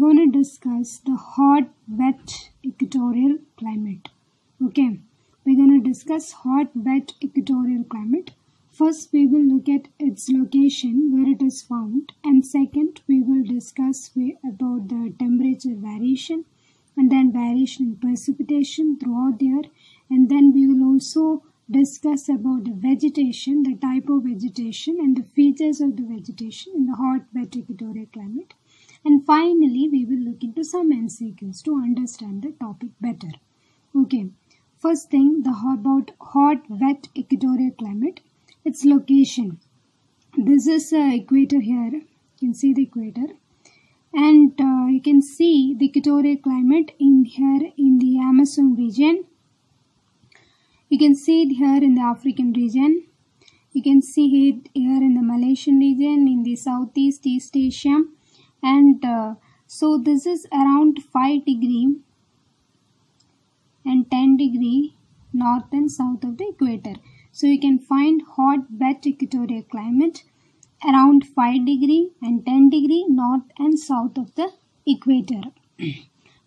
going to discuss the hot, wet equatorial climate. Okay, we're going to discuss hot, wet equatorial climate. First, we will look at its location, where it is found, and second, we will discuss about the temperature variation, and then variation in precipitation throughout the year, and then we will also discuss about the vegetation, the type of vegetation and the features of the vegetation in the hot, wet equatorial climate. And finally, we will look into some MCQs to understand the topic better. Okay, first thing, about hot, wet equatorial climate, its location. This is equator here. You can see the equator. And you can see the equatorial climate in here in the Amazon region. You can see it here in the African region. You can see it here in the Malaysian region, in the Southeast East Asia. And so this is around 5 degree and 10 degree north and south of the equator. So you can find hot, wet equatorial climate around 5 degree and 10 degree north and south of the equator.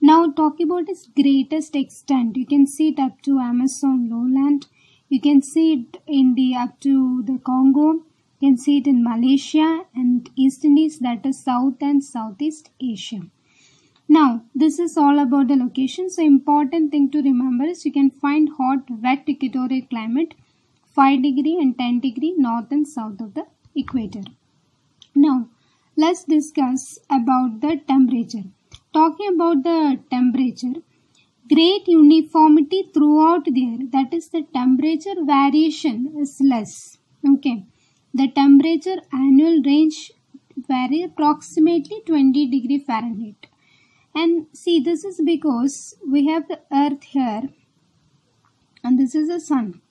Now talking about its greatest extent, you can see it up to Amazon lowland. You can see it in the up to the Congo. You can see it in Malaysia and East Indies, that is South and Southeast Asia. Now this is all about the location. So important thing to remember is you can find hot, wet equatorial climate 5 degree and 10 degree north and south of the equator. Now let's discuss about the temperature. Talking about the temperature, great uniformity throughout the year, that is the temperature variation is less. Okay, the temperature annual range vary approximately 20 degree Fahrenheit. And see, this is because we have the earth here and this is the sun,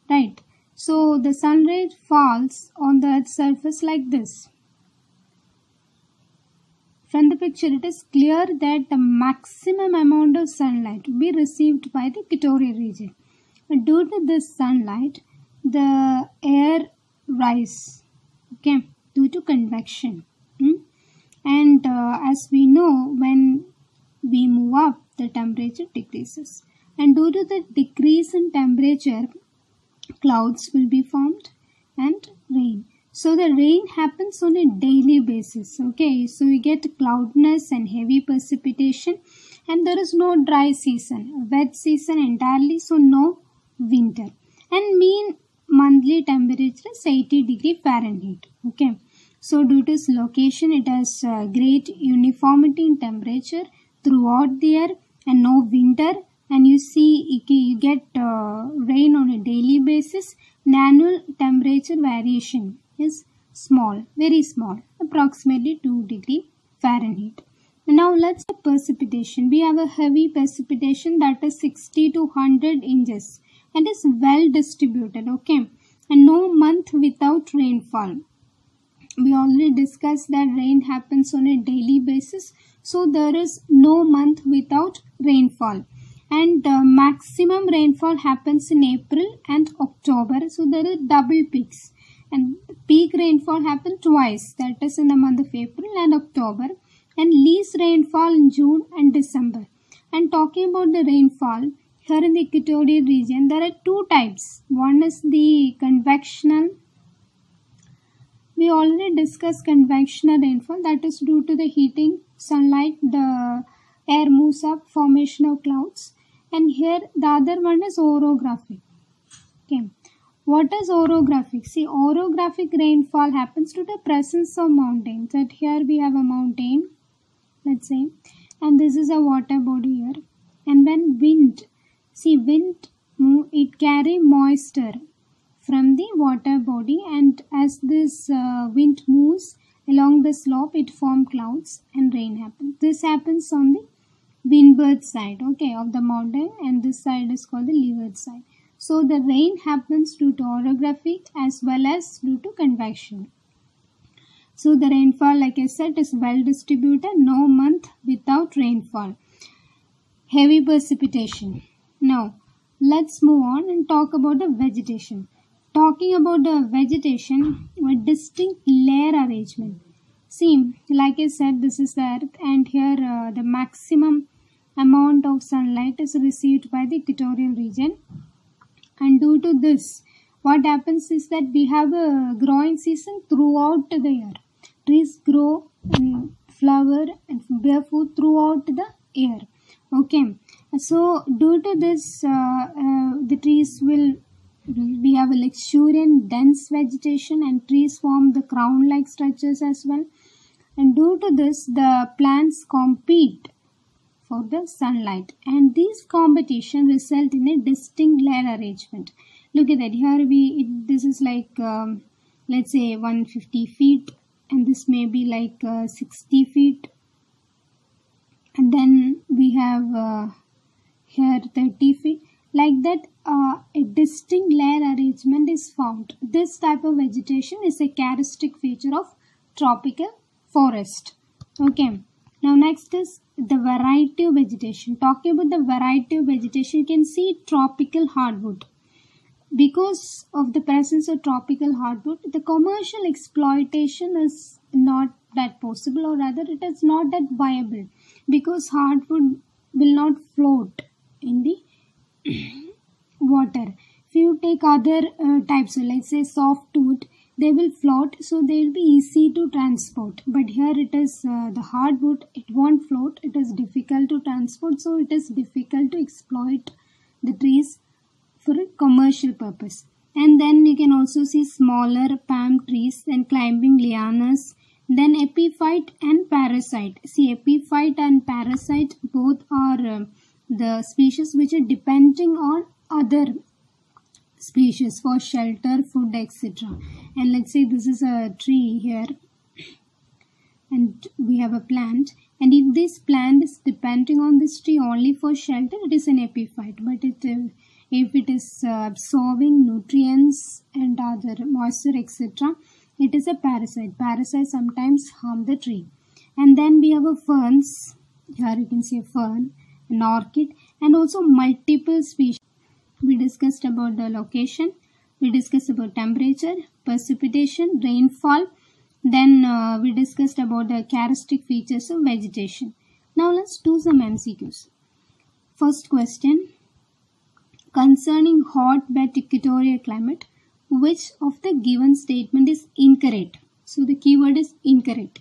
right? So the sun rays falls on the earth's surface like this. From the picture, it is clear that the maximum amount of sunlight will be received by the equatorial region. Due to this sunlight, the air rises, okay, due to convection. And as we know, when we move up, the temperature decreases. And due to the decrease in temperature, clouds will be formed and rain. So the rain happens on a daily basis. Okay, so you get cloudiness and heavy precipitation, and there is no dry season, wet season entirely, so no winter. And mean monthly temperature is 80 degree Fahrenheit. Okay, so due to its location, it has great uniformity in temperature throughout the year and no winter. And you see, you get rain on a daily basis. And annual temperature variation is small, very small, approximately 2 degree Fahrenheit. Now let's see precipitation. We have a heavy precipitation that is 60 to 100 inches and is well distributed. Okay, and no month without rainfall. We already discussed that rain happens on a daily basis, so there is no month without rainfall. And maximum rainfall happens in April and October, so there are double peaks. And peak rainfall happens twice, that is in the month of April and October, and least rainfall in June and December. And talking about the rainfall, here in the equatorial region, there are two types. One is the convectional. We already discussed convectional rainfall, that is due to the heating sunlight, the air moves up, formation of clouds. And here the other one is orographic. Okay, what is orographic? See, orographic rainfall happens due to the presence of mountains. That here we have a mountain, let's say, and this is a water body here. And when wind, see, wind move, it carry moisture from the water body, and as this wind moves along the slope, it forms clouds and rain happens. This happens on the windward side, okay, of the mountain, and this side is called the leeward side. So the rain happens due to orographic as well as due to convection. So the rainfall, like I said, is well distributed, no month without rainfall. Heavy precipitation. Now let's move on and talk about the vegetation. Talking about the vegetation, a distinct layer arrangement. See, like I said, this is the Earth, and here the maximum amount of sunlight is received by the equatorial region. And due to this, what happens is that we have a growing season throughout the year. Trees grow and flower and bear fruit throughout the year. Okay, so due to this, the trees will, we have a luxuriant dense vegetation, and trees form the crown-like structures as well. And due to this, the plants compete for the sunlight, and these competition result in a distinct layer arrangement. Look at that. Here this is like let's say 150 feet, and this may be like 60 feet, and then we have here 30 feet, like that. A distinct layer arrangement is found. This type of vegetation is a characteristic feature of tropical forest. Okay, now next is the variety of vegetation. Talking about the variety of vegetation, you can see tropical hardwood. Because of the presence of tropical hardwood, the commercial exploitation is not that possible, or rather it is not that viable, because hardwood will not float in the water. If you take other types, so let's say softwood, they will float, so they will be easy to transport. But here it is the hardwood, it won't float, it is difficult to transport, so it is difficult to exploit the trees for a commercial purpose. And then you can also see smaller palm trees and climbing lianas. Then epiphyte and parasite. See, epiphyte and parasite both are the species which are depending on other species for shelter, food, etc. And let's say this is a tree here, and we have a plant, and if this plant is depending on this tree only for shelter, it is an epiphyte. But if it is absorbing nutrients and other moisture, etc., it is a parasite. Parasites sometimes harm the tree. And then we have a ferns. Here you can see a fern, an orchid, and also multiple species. We discussed about the location, we discussed about temperature, precipitation, rainfall, then we discussed about the characteristic features of vegetation. Now let's do some MCQs. First question, concerning hot wet equatorial climate, which of the given statement is incorrect? So the keyword is incorrect.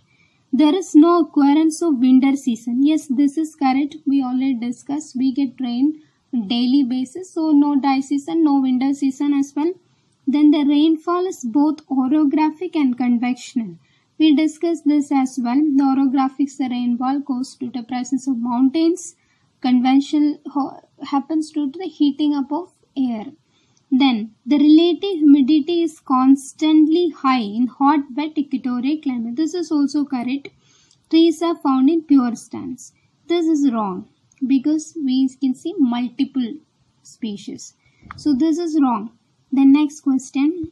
There is no occurrence of winter season. Yes, this is correct. We already discussed, we get rain daily basis, so no dry season, no winter season as well. Then the rainfall is both orographic and convectional. We discussed this as well. The orographic, the rainfall goes due to the presence of mountains. Conventional happens due to the heating up of air. Then the relative humidity is constantly high in hot wet equatorial climate. This is also correct. Trees are found in pure stands. This is wrong, because we can see multiple species. So this is wrong. The next question,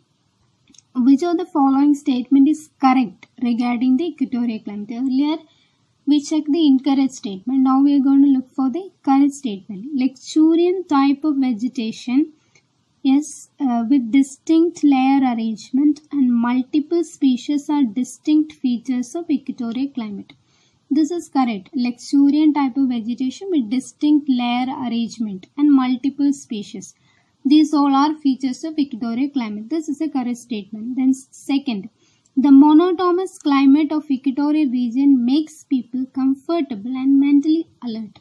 which of the following statement is correct regarding the equatorial climate? Earlier we checked the incorrect statement. Now we are going to look for the correct statement. Luxuriant type of vegetation, yes, with distinct layer arrangement, and multiple species are distinct features of equatorial climate. This is correct. Luxuriant type of vegetation with distinct layer arrangement and multiple species. These all are features of equatorial climate. This is a correct statement. Then second, the monotonous climate of equatorial region makes people comfortable and mentally alert.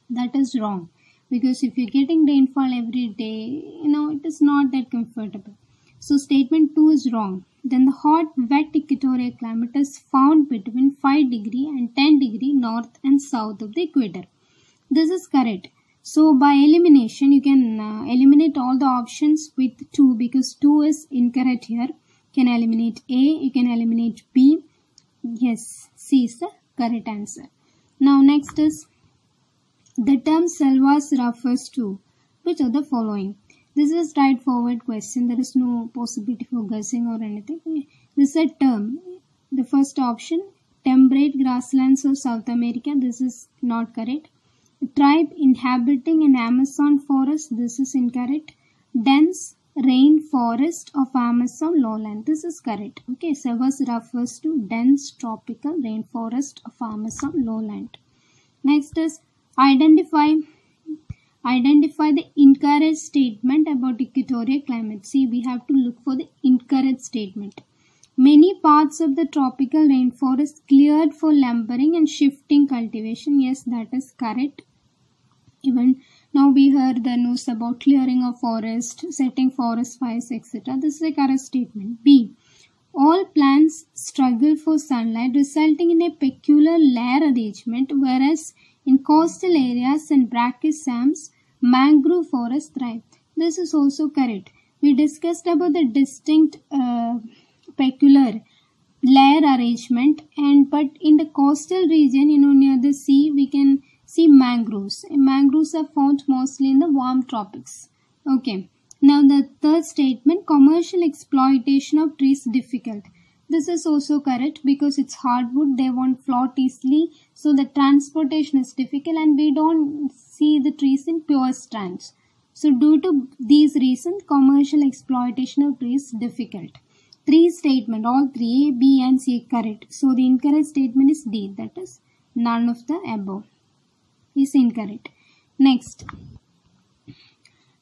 That is wrong, because if you're getting rainfall every day, it is not that comfortable. So statement 2 is wrong. Then the hot wet equatorial climate is found between 5 degree and 10 degree north and south of the equator. This is correct. So by elimination, you can eliminate all the options with 2, because 2 is incorrect here. You can eliminate A, you can eliminate B. Yes, C is the correct answer. Now next is, the term selvas refers to which of the following? This is a straightforward question. There is no possibility for guessing or anything. This is a term. The first option, temperate grasslands of South America. This is not correct. Tribe inhabiting an Amazon forest. This is incorrect. Dense rainforest of Amazon lowland. This is correct. Okay, savas refers to dense tropical rainforest of Amazon lowland. Next is identify the incorrect statement about equatorial climate. See, we have to look for the incorrect statement. Many parts of the tropical rainforest cleared for lumbering and shifting cultivation. Yes, that is correct. Even now we heard the news about clearing of forest, setting forest fires, etc. This is a correct statement. B. All plants struggle for sunlight, resulting in a peculiar layer arrangement, whereas in coastal areas and brackish swamps, mangrove forests thrive. This is also correct. We discussed about the distinct peculiar layer arrangement, but in the coastal region, near the sea, we can see mangroves. Mangroves are found mostly in the warm tropics. Okay. Now the third statement, commercial exploitation of trees difficult. This is also correct because it's hardwood, they won't float easily, so the transportation is difficult and we don't see the trees in pure strands. So due to these reasons, commercial exploitation of trees difficult. Three statement, all three, A, B and C correct. So the incorrect statement is D, that is none of the above is incorrect. Next,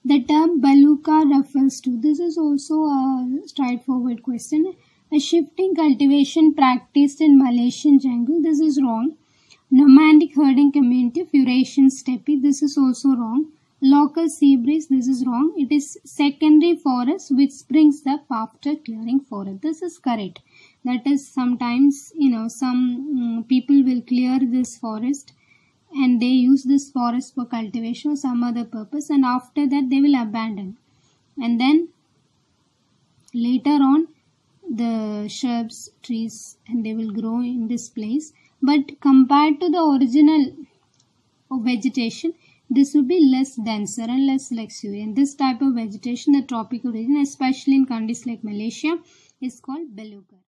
the term Baluka refers to, this is also a straightforward question, a shifting cultivation practiced in Malaysian jungle. This is wrong. Nomadic herding community of Eurasian steppe. This is also wrong. Local sea breeze. This is wrong. It is secondary forest which springs up after clearing forest. This is correct. That is, sometimes some people will clear this forest and they use this forest for cultivation or some other purpose, and after that they will abandon, and then later on the shrubs, trees, and they will grow in this place. But compared to the original vegetation, this will be less denser and less luxuriant. This type of vegetation, the tropical region, especially in countries like Malaysia, is called Belukar.